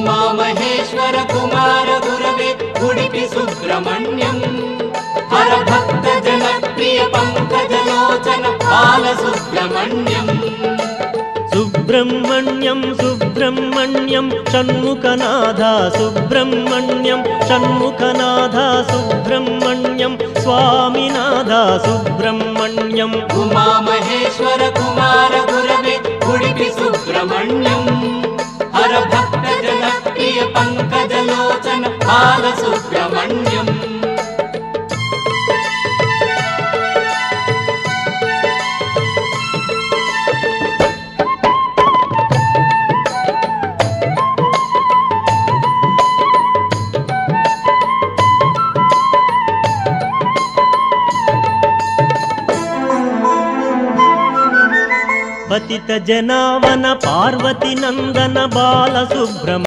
उमामहेश्वर कुमार गुरवे उडुपि सुब्रह्मण्यम् हर भक्त जनप्रिय पंकजलोचन बालसुब्रह्मण्यम् सुब्रह्मण्यं सुब्रह्मण्यं षण्मुखनाथा सुब्रह्मण्यं षण्मुखनाथा सुब्रह्मण्यं स्वामिनाथा सुब्रह्मण्यम् उमामहेश्वर कुमार गुरवे उडुपि सुब्रह्मण्यम् हर भक्त जनप्रिय पंकजलोचन बालसुब्रह्मण्यम् पतित जनावन पार्वती नंदन बाल सुब्रह्मण्यम्